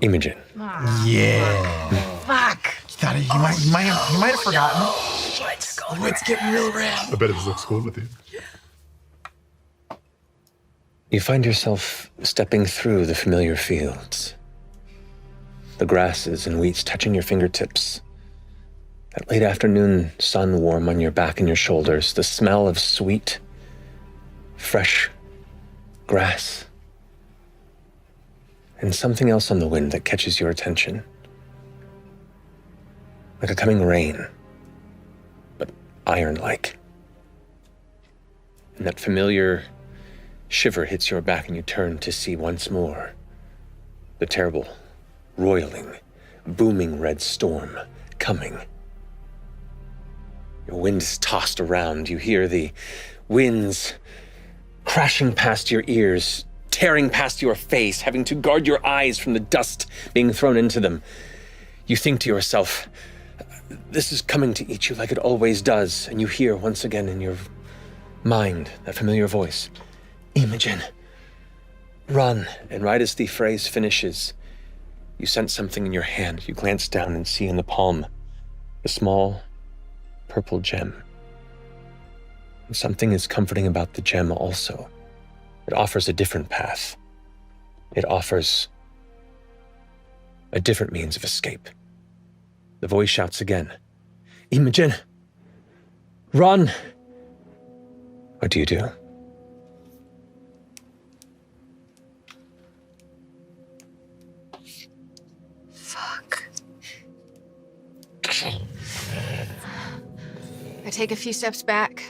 Imogen. Yeah. Fuck. He might have forgotten. It's getting real red. I bet it looks cool with you. You find yourself stepping through the familiar fields. The grasses and wheats touching your fingertips. That late afternoon sun warm on your back and your shoulders. The smell of sweet, fresh grass. And something else on the wind that catches your attention. Like a coming rain, but iron-like. And that familiar shiver hits your back and you turn to see once more the terrible, roiling, booming red storm coming. Your wind is tossed around. You hear the winds crashing past your ears, tearing past your face, having to guard your eyes from the dust being thrown into them. You think to yourself, this is coming to eat you like it always does, and you hear once again in your mind that familiar voice, Imogen, run. And right as the phrase finishes, you sense something in your hand. You glance down and see in the palm a small purple gem. And something is comforting about the gem also. It offers a different path. It offers a different means of escape. The voice shouts again, Imogen, run. What do you do? Fuck. I take a few steps back.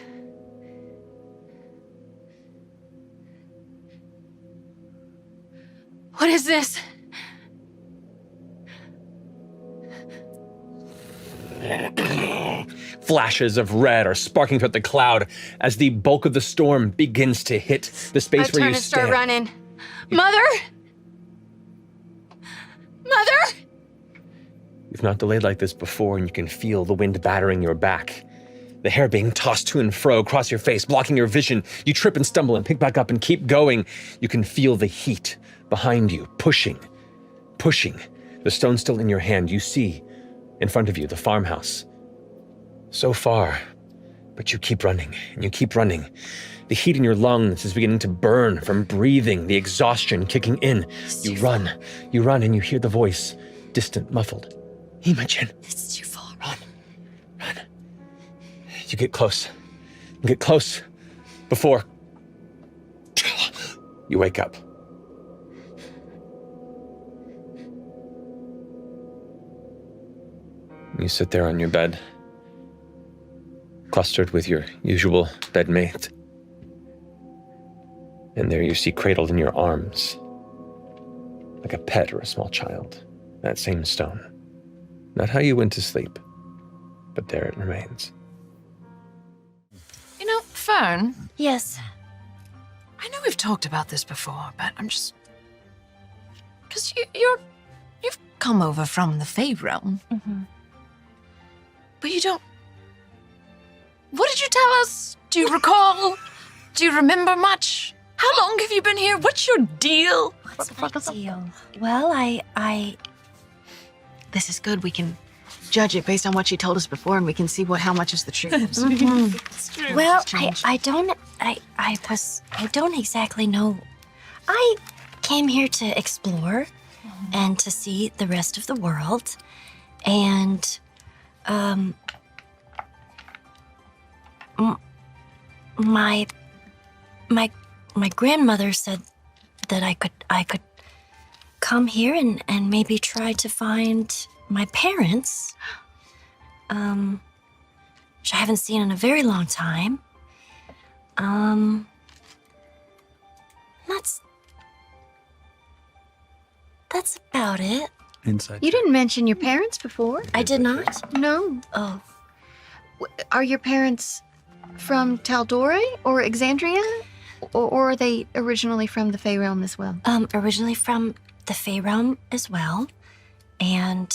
What is this? Flashes of red are sparking throughout the cloud as the bulk of the storm begins to hit the space where you stand. I turn and start running. Mother! Mother! You've not delayed like this before, and you can feel the wind battering your back. The hair being tossed to and fro across your face, blocking your vision. You trip and stumble and pick back up and keep going. You can feel the heat behind you, pushing. The stone still in your hand. You see in front of you the farmhouse. So far, but you keep running, and you keep running. The heat in your lungs is beginning to burn from breathing, the exhaustion kicking in. You run, and you hear the voice, distant, muffled. Imogen. It's too far. Run. You get close. Before you wake up. You sit there on your bed, clustered with your usual bedmate. And there you see cradled in your arms, like a pet or a small child, that same stone. Not how you went to sleep, but there it remains. You know, Fearne, Yes. I know we've talked about this before, but I'm just... Because you've come over from the Fae realm. Mm-hmm. But you don't... What did you tell us? Do you recall? Do you remember much? How long have you been here? What's your deal? What's the big deal? Well, I This is good. We can judge it based on what she told us before, and we can see how much is the truth. It's true. well, It's changed. I don't exactly know. I came here to explore and to see the rest of the world, and my grandmother said that I could come here and maybe try to find my parents, which I haven't seen in a very long time. That's about it. Inside. You didn't mention your parents before. I did not. No. Oh, Are your parents from Taldore or Exandria? Or are they originally from the Fae realm as well? originally from the Fae realm as well, and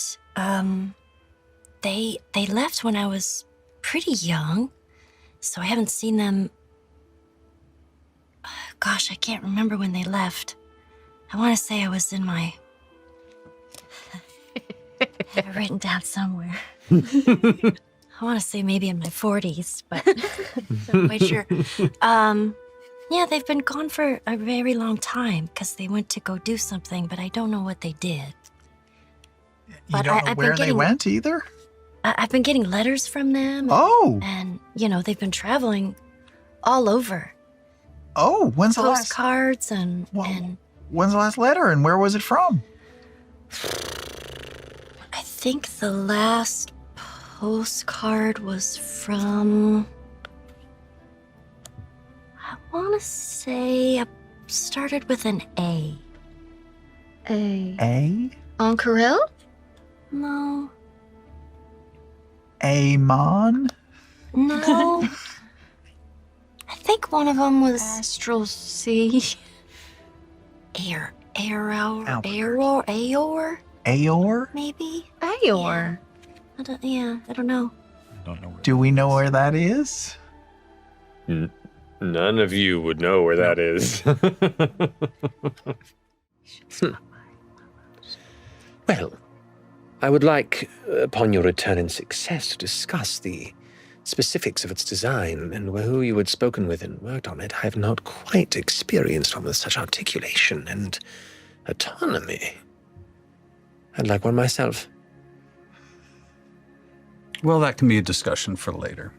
they left when I was pretty young, so I haven't seen them. Gosh, I can't remember when they left. I want to say I was in my have it written down somewhere. I want to say maybe in my 40s, but I'm not quite sure. Yeah, they've been gone for a very long time because they went to go do something, but I don't know what they did. You But don't know I've been where they getting- went either? I've been getting letters from them. Oh. And, they've been traveling all over. Oh, when's the last Postcards and letter and where was it from? I think the last postcard was from... I want to say it started with an A. A? Ankarel? No. Amon? No. I think one of them was Astral Sea. Aor, Aor? maybe? Ayor. I don't know. I don't know where Do we know where that is? None of you would know where that is. Well, I would like, upon your return in success, to discuss the specifics of its design and who you had spoken with and worked on it. I have not quite experienced one with such articulation and autonomy. I'd like one myself. Well, that can be a discussion for later.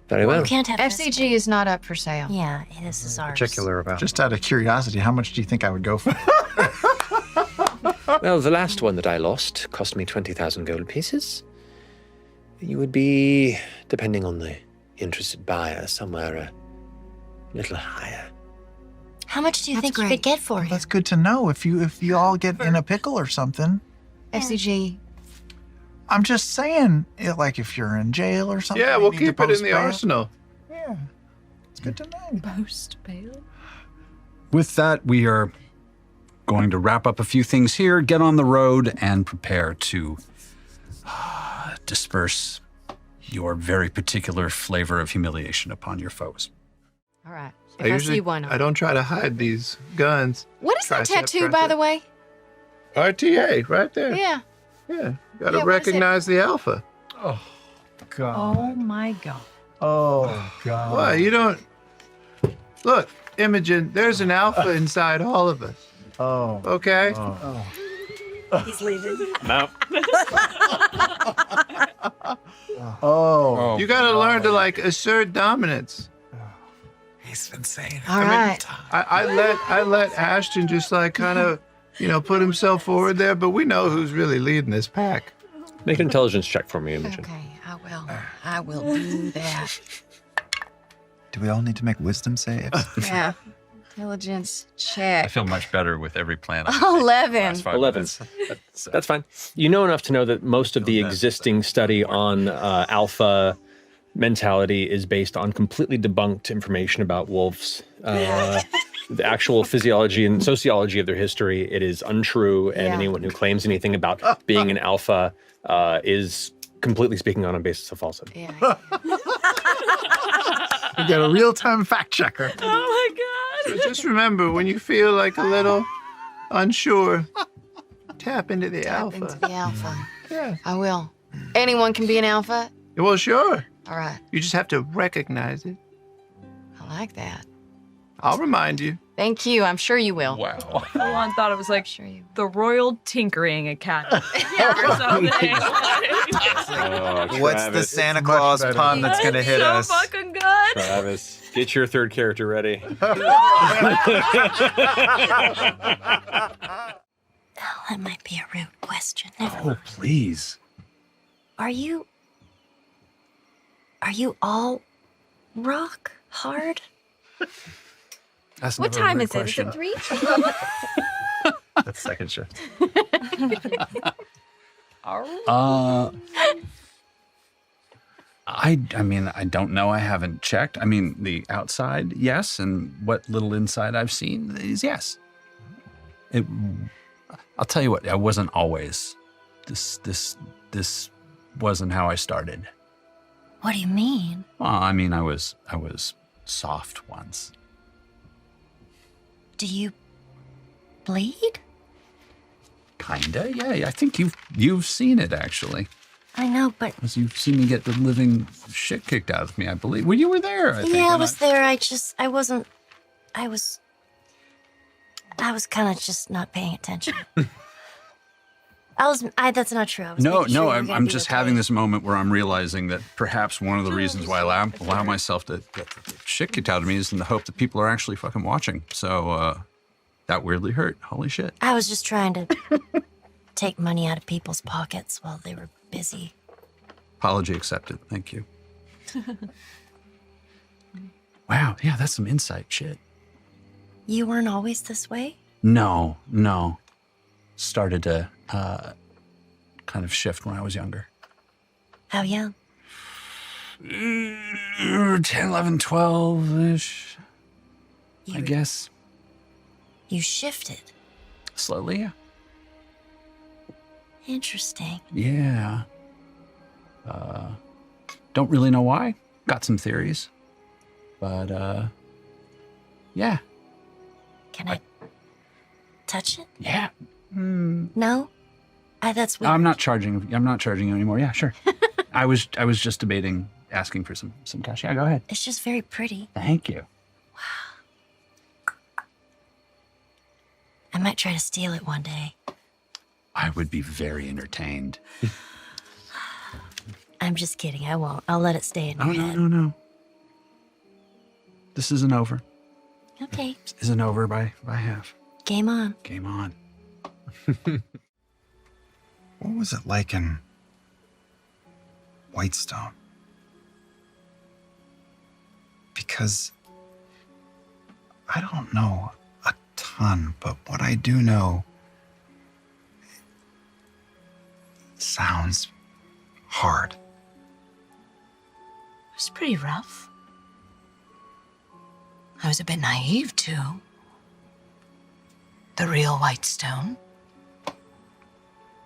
Very well. You can't have FCG is not up for sale. Yeah, this is ours. Particular about. Just out of curiosity, how much do you think I would go for? Well, the last one that I lost cost me 20,000 gold pieces. You would be, depending on the interested buyer, somewhere a little higher. How much do you That's think you great. could get for it? That's good to know. If you all get in a pickle or something. FCG. I'm just saying, like if you're in jail or something. Yeah, you we'll need to keep it in post the bail. arsenal. Yeah, it's good to know. Post bail. With that, we are going to wrap up a few things here, get on the road, and prepare to disperse your very particular flavor of humiliation upon your foes. All right. I If I usually see one, I don't try to hide these guns. What is that Tricep, tattoo, by tricep. the way? RTA, right there. Yeah. Yeah. Gotta Yeah, what is it? recognize the alpha. Oh God. Oh my god. Oh God. Why? You don't. Look, Imogen, there's an alpha inside all of us. Oh. Okay? He's leaving. No. Oh. You gotta learn to, like, assert dominance. He's been saying it. All right. I let Ashton just, like, kind of, put himself forward there, but we know who's really leading this pack. Make an intelligence check for me, Imogen. Okay, I will. I will do that. Do we all need to make wisdom saves? Yeah. Intelligence I check. feel much better with every plan. 11. 11. That's fine. You know enough to know that most of the existing study on alpha mentality is based on completely debunked information about wolves. The actual physiology and sociology of their history, it is untrue, and Yeah. anyone who claims anything about being an alpha is completely speaking on a basis of falsehood. Yeah. We got a real-time fact checker. So just remember, when you feel like a little unsure, tap into the Tap alpha. into the alpha. Yeah. I will. Anyone can be an alpha? Well, sure. All right. You just have to recognize it. I like that. I'll remind you. Thank you. I'm sure you will. Wow. Full-on thought it was like Sure you the Royal Tinkering Academy or something. What's the Santa Claus better. pun that's It's gonna hit so us? fucking good. Travis, get your third character ready. Oh, that might be a rude question. Oh, please. Are you all rock hard? That's What never a time rude is it? Is question. it 3? That's second shift. I mean, I don't know. I haven't checked. I mean, the outside, yes, and what little inside I've seen is yes. I'll tell you what. I wasn't always. This wasn't how I started. What do you mean? Well, I mean, I was soft once. Do you bleed? Kinda, yeah. I think you've seen it, actually. I know, but... Because you've seen me get the living shit kicked out of me, I believe. Well, you were there, I think. Yeah, I was there. I wasn't... I was kind of just not paying attention. That's not true. I was No, making sure you were I'm gonna be just okay. having this moment where I'm realizing that perhaps one of the reasons why I allow myself to get the shit kicked out of me is in the hope that people are actually fucking watching. So that weirdly hurt. Holy shit. I was just trying to take money out of people's pockets while they were busy. Apology accepted. Thank you. Wow. Yeah, that's some insight shit. You weren't always this way? No. Started to kind of shift when I was younger. How young? 10, 11, 12-ish, I guess. You shifted. Slowly, yeah. Interesting. Yeah. Don't really know why. Got some theories. But, yeah. Can I touch it? Yeah. No? That's weird. I'm not charging you anymore. Yeah, sure. I was just debating asking for some cash. Yeah, go ahead. It's just very pretty. Thank you. I might try to steal it one day. I would be very entertained. I'm just kidding. I won't. I'll let it stay in your head. No. This isn't over. Okay. This isn't over by half. Game on. Game on. What was it like in Whitestone? Because I don't know a ton, but what I do know sounds hard. It was pretty rough. I was a bit naive, too. The real Whitestone.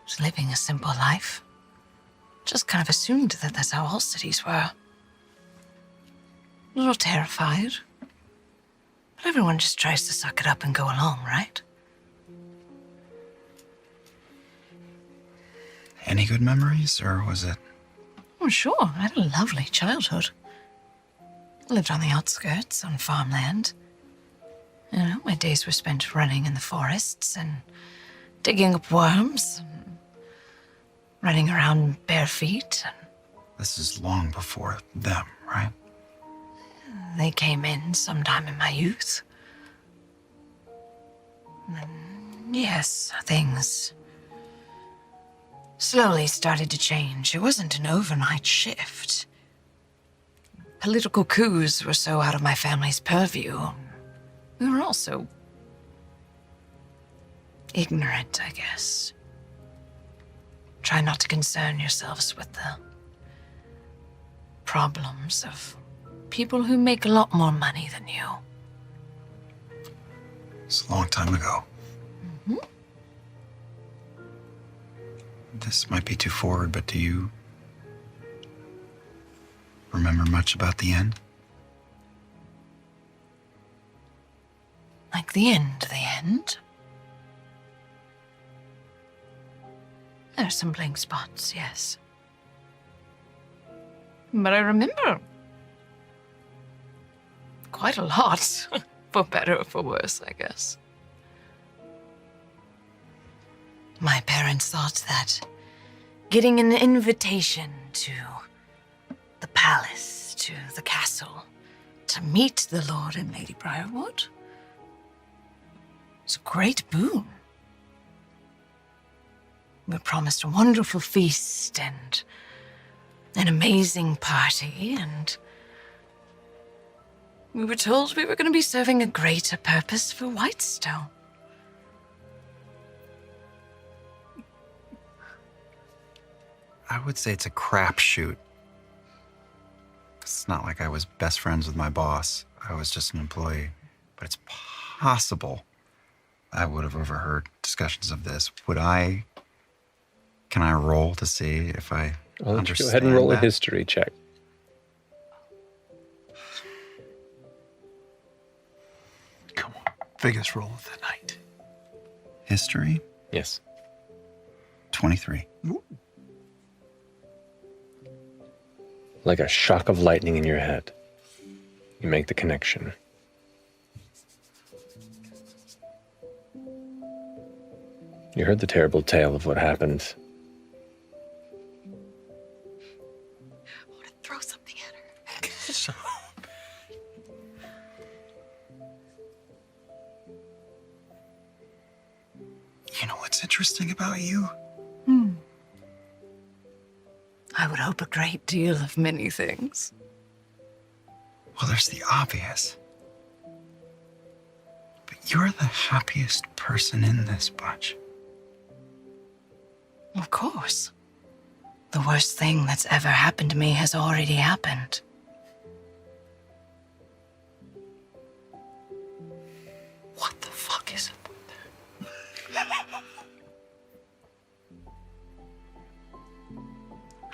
Was living a simple life. Just kind of assumed that that's how all cities were. A little terrified. But everyone just tries to suck it up and go along, right? Any good memories, or was it? Oh, sure. I had a lovely childhood. I lived on the outskirts, on farmland. You know, my days were spent running in the forests and digging up worms, and running around bare feet. This is long before them, right? They came in sometime in my youth. Yes, things slowly started to change. It wasn't an overnight shift. Political coups were so out of my family's purview. We were also ignorant, I guess. Try not to concern yourselves with the problems of people who make a lot more money than you. It's a long time ago. Mm-hmm. This might be too forward, but do you remember much about the end? Like the end? There are some blank spots, yes. But I remember quite a lot, for better or for worse, I guess. My parents thought that getting an invitation to the palace, to the castle, to meet the Lord and Lady Briarwood was a great boon. We were promised a wonderful feast and an amazing party, and we were told we were going to be serving a greater purpose for Whitestone. I would say it's a crapshoot. It's not like I was best friends with my boss. I was just an employee. But it's possible I would have overheard discussions of this. Can I roll to see if I understand? Go ahead and roll a that? history check. Come on. Biggest roll of the night. History? Yes. 23. Like a shock of lightning in your head, you make the connection. You heard the terrible tale of what happened. I want to throw something at her. You know what's interesting about you? I would hope a great deal of many things. Well, there's the obvious. But you're the happiest person in this bunch. Of course. The worst thing that's ever happened to me has already happened. What the fuck is it?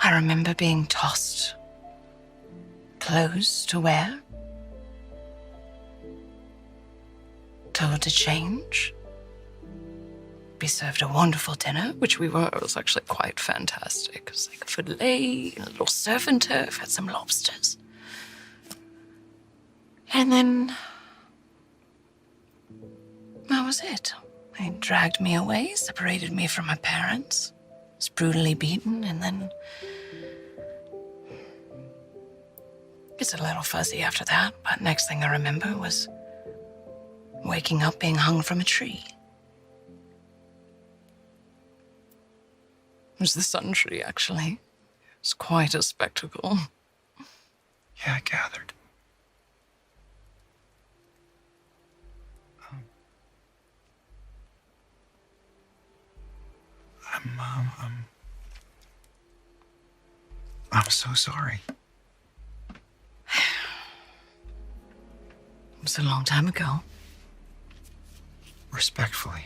I remember being tossed. Clothes to wear. Told to change. Be served a wonderful dinner, which we were. It was actually quite fantastic. It was like a filet, a little surf and turf, had some lobsters. And then that was it. They dragged me away, separated me from my parents. Was brutally beaten, and then it's a little fuzzy after that, but next thing I remember was waking up being hung from a tree. It was the sun tree, actually. It was quite a spectacle. Yeah, I gathered. I'm so sorry. It was a long time ago. Respectfully.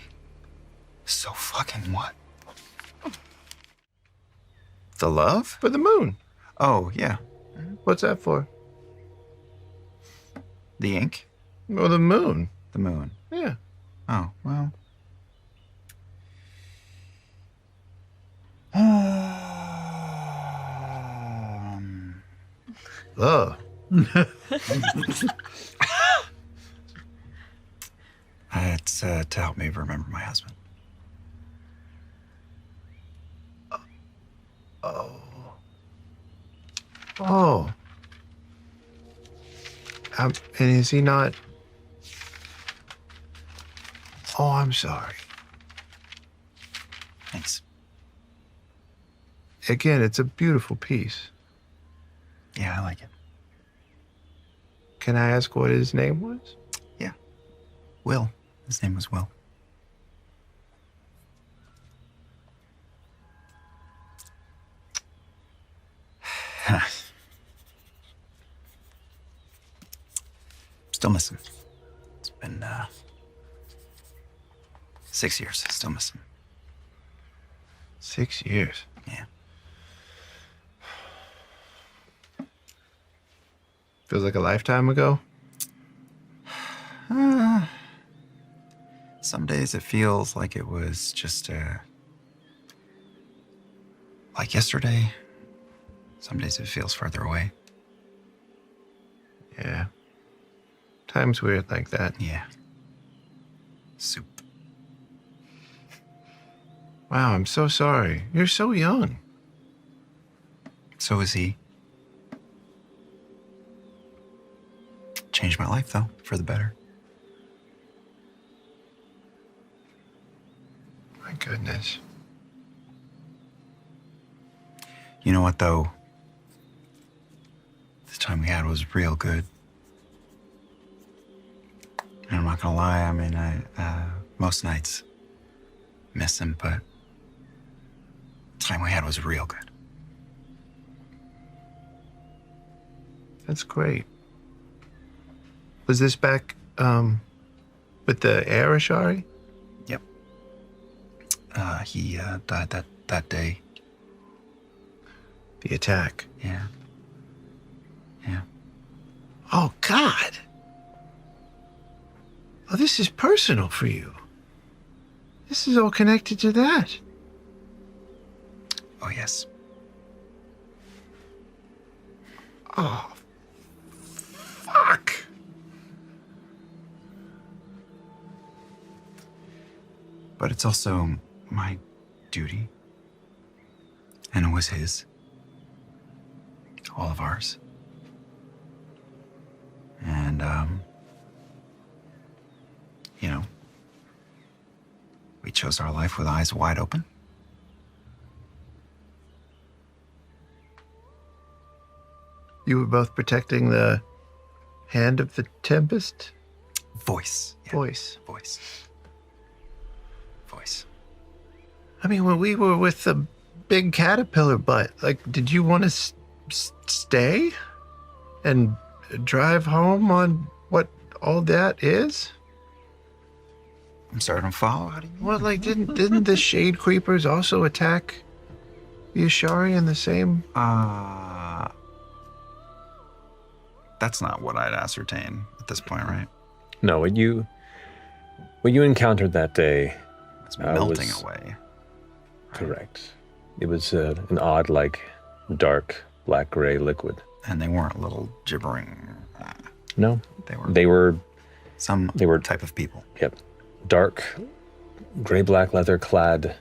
So fucking what? The love? For the moon. Oh, yeah. What's that for? The ink? Well, the moon. The moon. Yeah. Oh, well. Love. It's to help me remember my husband. Oh. And is he not? Oh, I'm sorry. Thanks. Again, it's a beautiful piece. Yeah, I like it. Can I ask what his name was? Yeah. Will. His name was Will. Still miss him. It's been 6 years. Still miss him. 6 years. Yeah. Feels like a lifetime ago. Some days it feels like it was just like yesterday. Some days it feels further away. Yeah. Time's weird like that. Yeah. Soup. Wow, I'm so sorry. You're so young. So is he. Changed my life, though, for the better. My goodness. You know what, though? The time we had was real good. And I'm not gonna lie, I mean, I most nights miss him, but the time we had was real good. That's great. Was this back with the air Ashari? Yep. He died that day. The attack. Yeah. Yeah. Oh, God. Oh, this is personal for you. This is all connected to that. Oh, yes. Oh, fuck. But it's also my duty. And it was his. All of ours. And, you know, we chose our life with eyes wide open. You were both protecting the hand of the Tempest? Voice. Yeah. Voice. Voice. Voice. I mean, when we were with the big caterpillar butt, like, did you want to stay and drive home on what all that is? I'm sorry, I don't follow. How do you mean? Well, like, didn't the shade creepers also attack the Ashari in the same? That's not what I'd ascertain at this point, right? No, what you encountered that day It's melting was away. correct. It was an odd, like, dark, black-gray liquid. And they weren't little gibbering. No, They were they were type of people. Yep, dark, gray-black leather-clad,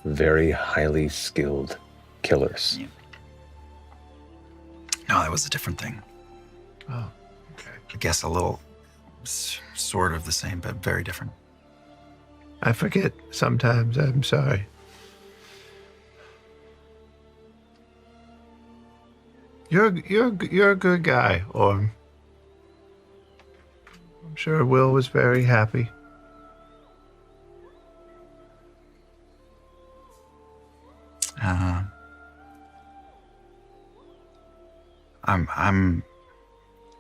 very highly skilled killers. Yeah. No, that was a different thing. Oh, okay. I guess a little sort of the same, but very different. I forget sometimes. I'm sorry. You're a good guy, Orm. I'm sure Will was very happy.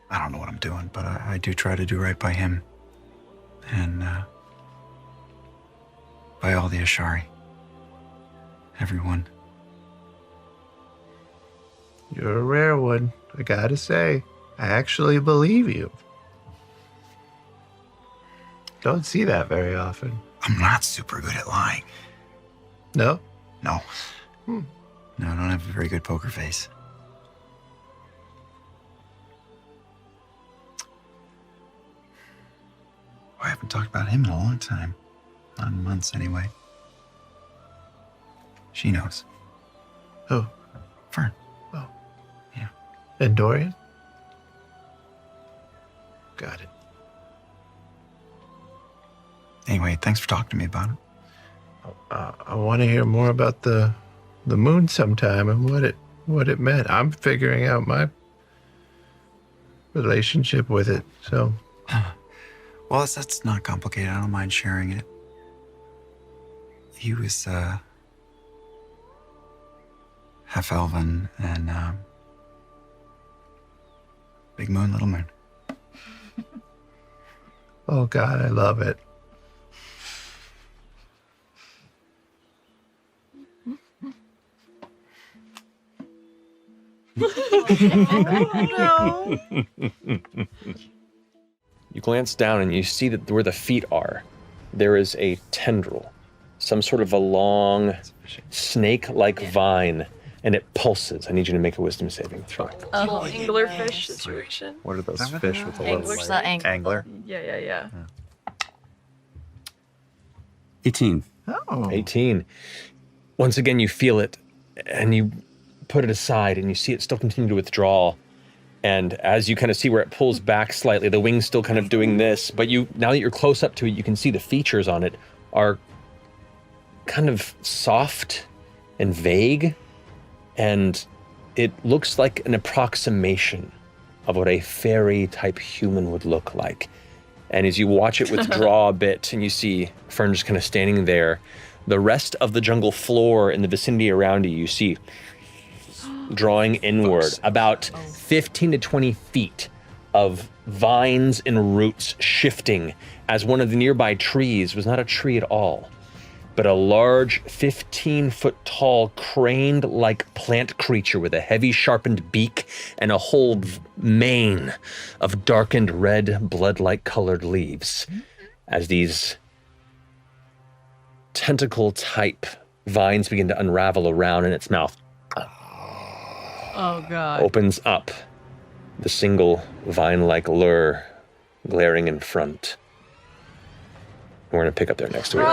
I don't know what I'm doing, but I do try to do right by him. And, by all the Ashari. Everyone. You're a rare one, I gotta say. I actually believe you. Don't see that very often. I'm not super good at lying. No? No. No, I don't have a very good poker face. I haven't talked about him in a long time. Not in months, anyway. She knows. Who? Fearne. Oh. Yeah. And Dorian? Got it. Anyway, thanks for talking to me about it. I want to hear more about the moon sometime and what it meant. I'm figuring out my relationship with it, so... Well, that's not complicated. I don't mind sharing it. He was, half-elven and, big moon, little moon. Oh, God, I love it. No. You glance down and you see that where the feet are, there is a tendril, some sort of a long, snake-like vine, and it pulses. I need you to make a wisdom saving throw. Oh, anglerfish situation. What are those Is that what fish that with the is? little Angler's like- the angler. Angler. Yeah. 18. Oh. 18. Once again, you feel it, and you put it aside, and you see it still continue to withdraw. And as you kind of see where it pulls back slightly, the wing's still kind of doing this, but now that you're close up to it, you can see the features on it are kind of soft and vague, and it looks like an approximation of what a fairy-type human would look like. And as you watch it withdraw a bit, and you see Fearne just kind of standing there, the rest of the jungle floor in the vicinity around you, you see drawing inward about 15 to 20 feet of vines and roots shifting as one of the nearby trees was not a tree at all, but a large 15-foot tall craned-like plant creature with a heavy sharpened beak and a whole mane of darkened red blood-like colored leaves as these tentacle-type Vines begin to unravel around in its mouth. Oh, God. Opens up, the single vine-like lure glaring in front. We're going to pick up there next week.